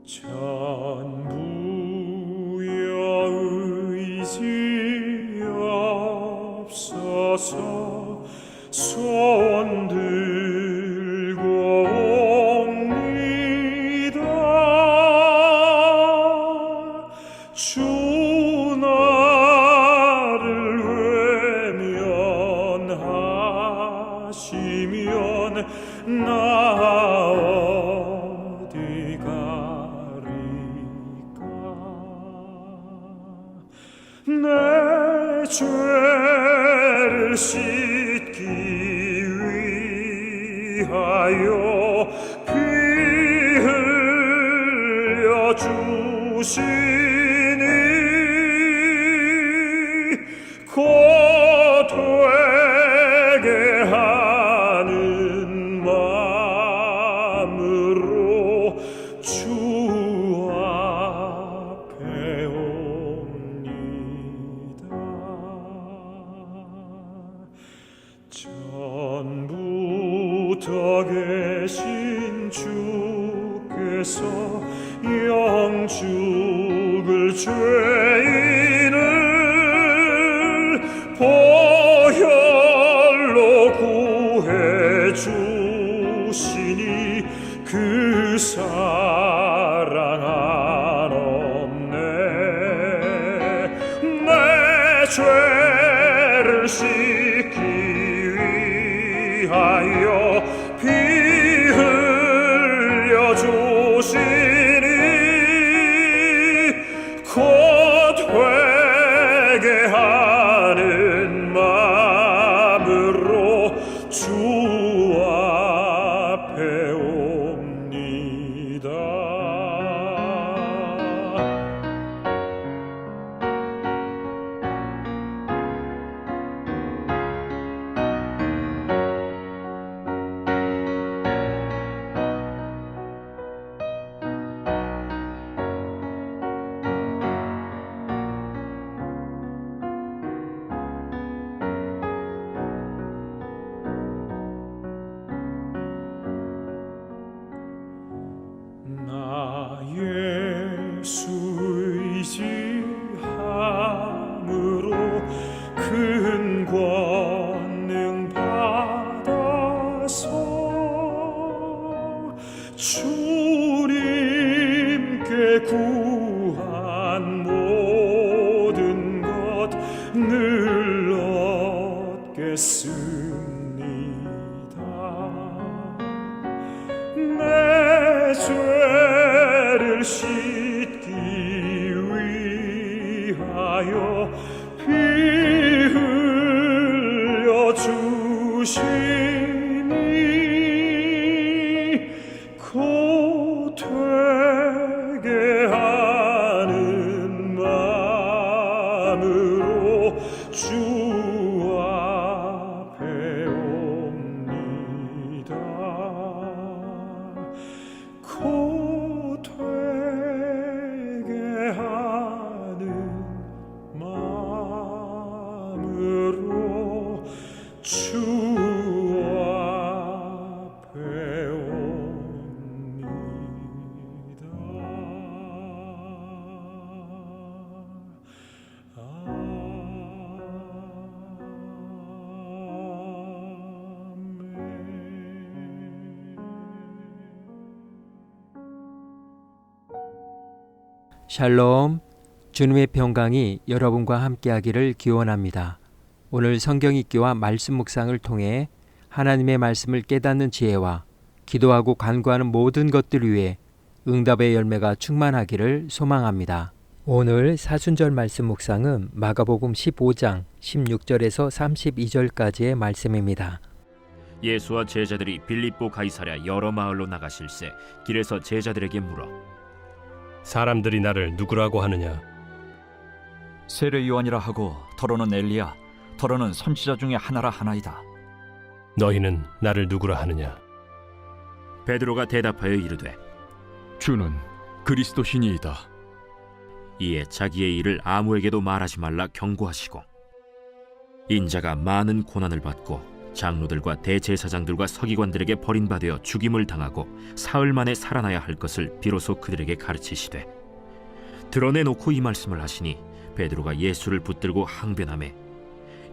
전부여 의지 없어서 손 들고 옵니다. 주 나를 외면하시면 나 어디 가리까. 내 죄를 씻기 위하여 피 흘려 주시니 곧 되게 하는 마음으로 주 앞에 옵니다. 전부터 계신 주께서 영죽을 죄인을 보혈로 구해 주시니 그 사랑 한없네. 내 죄를 씻기 위하여 피 흘려 주시니 곧 회개하는 마음으로 주 앞에 옵니다. 나 예수 의지함으로 큰 권능 받아서 주님께 구한 모든 것 늘 얻겠습니다. 내 죄를 씻기 위하여 피 흘려 주시니 곧 되게 하는 마음으로 주 앞에 옵니다. 곧 되게 하는 마음으로 주 앞에 옵니다. 샬롬, 주님의 평강이 여러분과 함께하기를 기원합니다. 오늘 성경 읽기와 말씀 묵상을 통해 하나님의 말씀을 깨닫는 지혜와 기도하고 간구하는 모든 것들 위해 응답의 열매가 충만하기를 소망합니다. 오늘 사순절 말씀 묵상은 마가복음 15장 16절에서 32절까지의 말씀입니다. 예수와 제자들이 빌립보 가이사랴 여러 마을로 나가실새 길에서 제자들에게 물어 사람들이 나를 누구라고 하느냐? 세례 요한이라 하고 더러는 엘리야, 더러는 선지자 중에 하나라 하나이다. 너희는 나를 누구라 하느냐? 베드로가 대답하여 이르되 주는 그리스도시니이다. 이에 자기의 일을 아무에게도 말하지 말라 경고하시고 인자가 많은 고난을 받고 장로들과 대제사장들과 서기관들에게 버림받아 죽임을 당하고 사흘 만에 살아나야 할 것을 비로소 그들에게 가르치시되, 드러내놓고 이 말씀을 하시니 베드로가 예수를 붙들고 항변하매,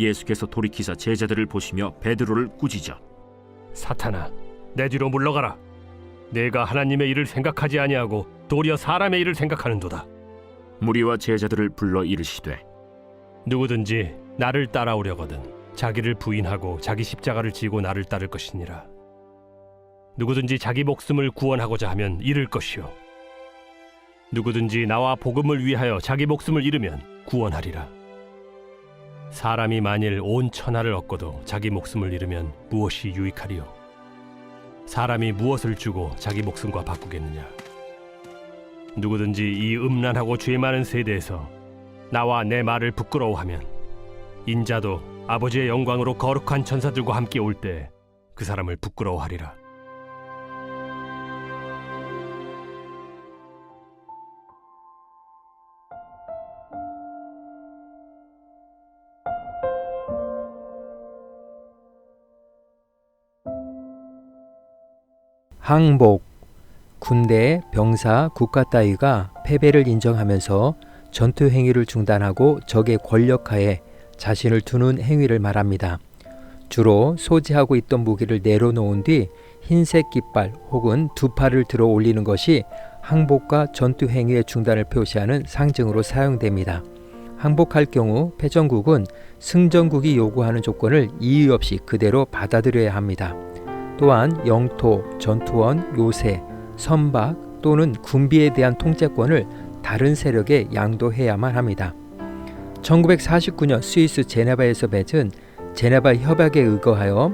예수께서 돌이키사 제자들을 보시며 베드로를 꾸짖어 사탄아, 내 뒤로 물러가라. 내가 하나님의 일을 생각하지 아니하고 도리어 사람의 일을 생각하는도다. 무리와 제자들을 불러 이르시되, 누구든지 나를 따라오려거든 자기를 부인하고 자기 십자가를 지고 나를 따를 것이니라. 누구든지 자기 목숨을 구원하고자 하면 잃을 것이요, 누구든지 나와 복음을 위하여 자기 목숨을 잃으면 구원하리라. 사람이 만일 온 천하를 얻고도 자기 목숨을 잃으면 무엇이 유익하리요? 사람이 무엇을 주고 자기 목숨과 바꾸겠느냐? 누구든지 이 음란하고 죄 많은 세대에서 나와 내 말을 부끄러워하면 인자도 아버지의 영광으로 거룩한 천사들과 함께 올 때 그 사람을 부끄러워하리라. 항복. 군대, 병사, 국가 따위가 패배를 인정하면서 전투 행위를 중단하고 적의 권력하에 자신을 두는 행위를 말합니다. 주로 소지하고 있던 무기를 내려놓은 뒤 흰색 깃발 혹은 두 팔을 들어 올리는 것이 항복과 전투 행위의 중단을 표시하는 상징으로 사용됩니다. 항복할 경우 패전국은 승전국이 요구하는 조건을 이의 없이 그대로 받아들여야 합니다. 또한 영토, 전투원, 요새, 선박 또는 군비에 대한 통제권을 다른 세력에 양도해야만 합니다. 1949년 스위스 제네바에서 맺은 제네바 협약에 의거하여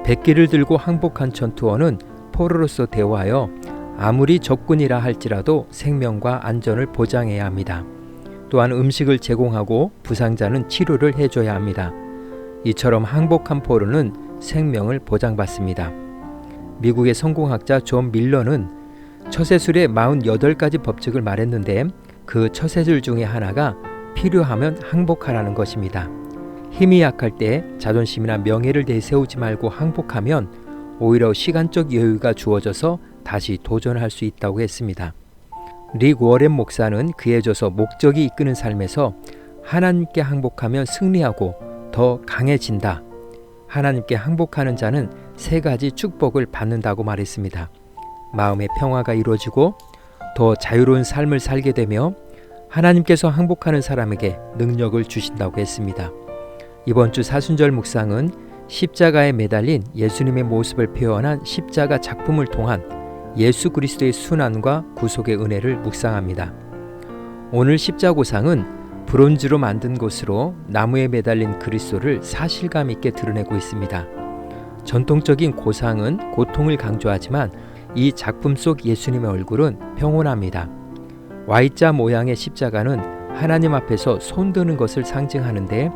백기를 들고 항복한 전투원은 포로로서 대우하여 아무리 적군이라 할지라도 생명과 안전을 보장해야 합니다. 또한 음식을 제공하고 부상자는 치료를 해줘야 합니다. 이처럼 항복한 포로는 생명을 보장받습니다. 미국의 성공학자 존 밀러는 처세술의 48가지 법칙을 말했는데 그 처세술 중에 하나가 필요하면 항복하라는 것입니다. 힘이 약할 때 자존심이나 명예를 내세우지 말고 항복하면 오히려 시간적 여유가 주어져서 다시 도전할 수 있다고 했습니다. 릭 워렌 목사는 그에 져서 목적이 이끄는 삶에서 하나님께 항복하면 승리하고 더 강해진다. 하나님께 항복하는 자는 3가지 축복을 받는다고 말했습니다. 마음의 평화가 이루어지고 더 자유로운 삶을 살게 되며 하나님께서 항복하는 사람에게 능력을 주신다고 했습니다. 이번 주 사순절 묵상은 십자가에 매달린 예수님의 모습을 표현한 십자가 작품을 통한 예수 그리스도의 순환과 구속의 은혜를 묵상합니다. 오늘 십자고상은 브론즈로 만든 것으로 나무에 매달린 그리스도를 사실감 있게 드러내고 있습니다. 전통적인 고상은 고통을 강조하지만 이 작품 속 예수님의 얼굴은 평온합니다. Y자 모양의 십자가는 하나님 앞에서 손드는 것을 상징하는데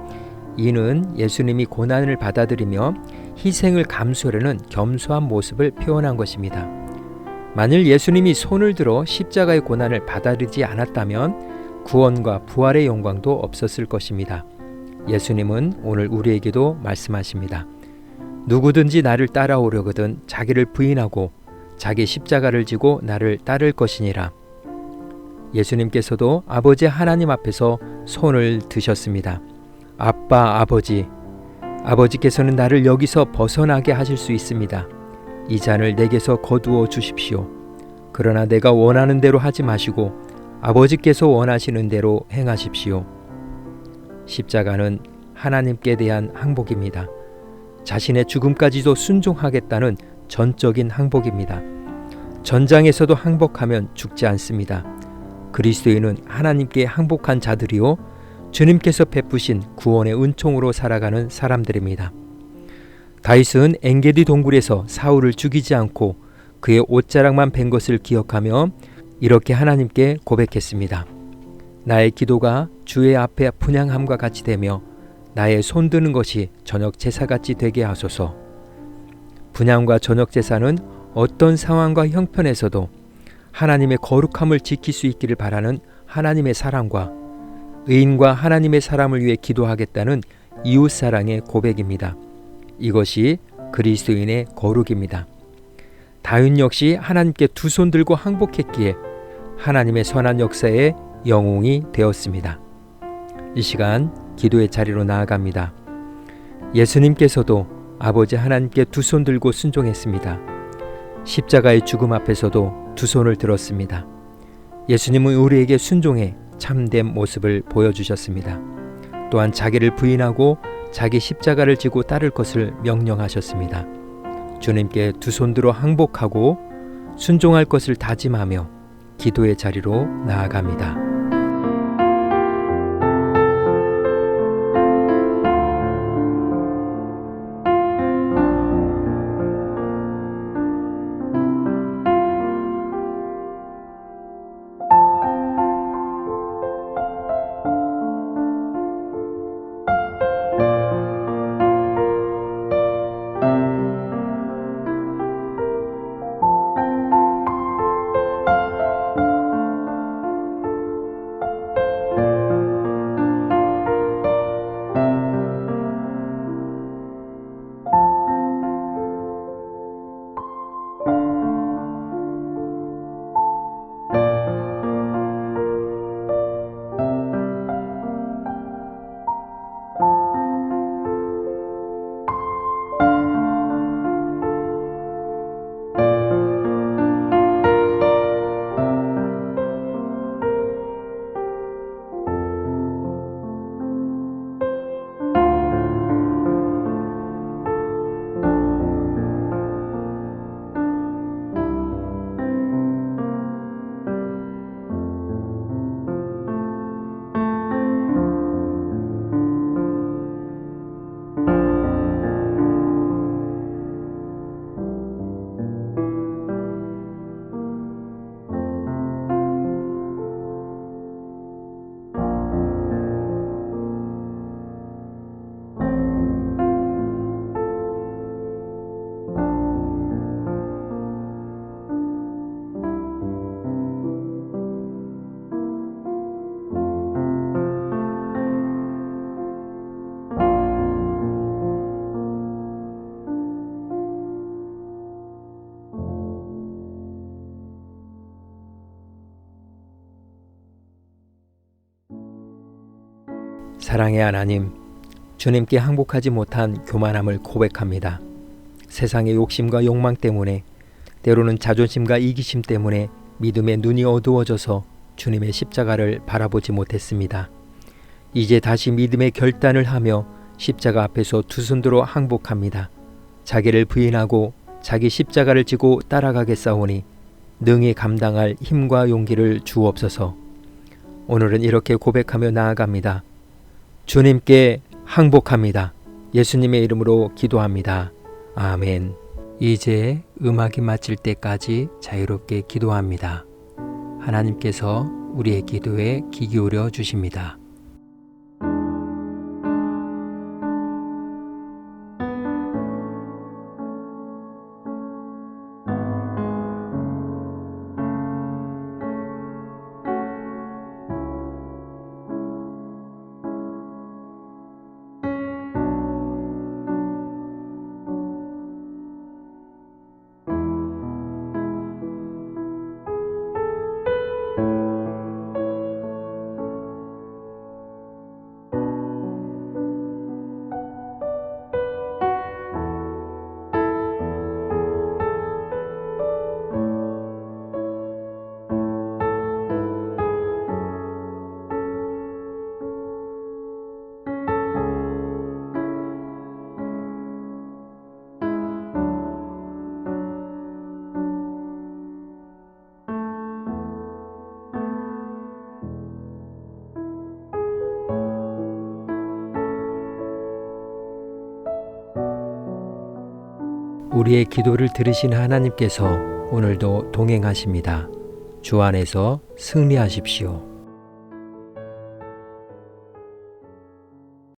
이는 예수님이 고난을 받아들이며 희생을 감수하려는 겸손한 모습을 표현한 것입니다. 만일 예수님이 손을 들어 십자가의 고난을 받아들이지 않았다면 구원과 부활의 영광도 없었을 것입니다. 예수님은 오늘 우리에게도 말씀하십니다. 누구든지 나를 따라오려거든 자기를 부인하고 자기 십자가를 지고 나를 따를 것이니라. 예수님께서도 아버지 하나님 앞에서 손을 드셨습니다. 아빠, 아버지께서는 나를 여기서 벗어나게 하실 수 있습니다. 이 잔을 내게서 거두어 주십시오. 그러나 내가 원하는 대로 하지 마시고 아버지께서 원하시는 대로 행하십시오. 십자가는 하나님께 대한 항복입니다. 자신의 죽음까지도 순종하겠다는 전적인 항복입니다. 전장에서도 항복하면 죽지 않습니다. 그리스도인은 하나님께 항복한 자들이요 주님께서 베푸신 구원의 은총으로 살아가는 사람들입니다. 다윗은 엔게디 동굴에서 사울을 죽이지 않고 그의 옷자락만 벤 것을 기억하며 이렇게 하나님께 고백했습니다. 나의 기도가 주의 앞에 분향함과 같이 되며 나의 손드는 것이 저녁 제사같이 되게 하소서. 분향과 저녁 제사는 어떤 상황과 형편에서도 하나님의 거룩함을 지킬 수 있기를 바라는 하나님의 사랑과 의인과 하나님의 사람을 위해 기도하겠다는 이웃사랑의 고백입니다. 이것이 그리스도인의 거룩입니다. 다윗 역시 하나님께 두 손 들고 항복했기에 하나님의 선한 역사의 영웅이 되었습니다. 이 시간 기도의 자리로 나아갑니다. 예수님께서도 아버지 하나님께 두 손 들고 순종했습니다. 십자가의 죽음 앞에서도 두 손을 들었습니다. 예수님은 우리에게 순종해 참된 모습을 보여주셨습니다. 또한 자기를 부인하고 자기 십자가를 지고 따를 것을 명령하셨습니다. 주님께 두 손 들어 항복하고 순종할 것을 다짐하며 기도의 자리로 나아갑니다. 사랑의 하나님, 주님께 항복하지 못한 교만함을 고백합니다. 세상의 욕심과 욕망 때문에, 때로는 자존심과 이기심 때문에 믿음의 눈이 어두워져서 주님의 십자가를 바라보지 못했습니다. 이제 다시 믿음의 결단을 하며 십자가 앞에서 두 손 들어 항복합니다. 자기를 부인하고 자기 십자가를 지고 따라가겠사오니 능히 감당할 힘과 용기를 주옵소서. 오늘은 이렇게 고백하며 나아갑니다. 주님께 항복합니다. 예수님의 이름으로 기도합니다. 아멘. 이제 음악이 마칠 때까지 자유롭게 기도합니다. 하나님께서 우리의 기도에 귀 기울여 주십니다. 우리의 기도를 들으신 하나님께서 오늘도 동행하십니다. 주 안에서 승리하십시오.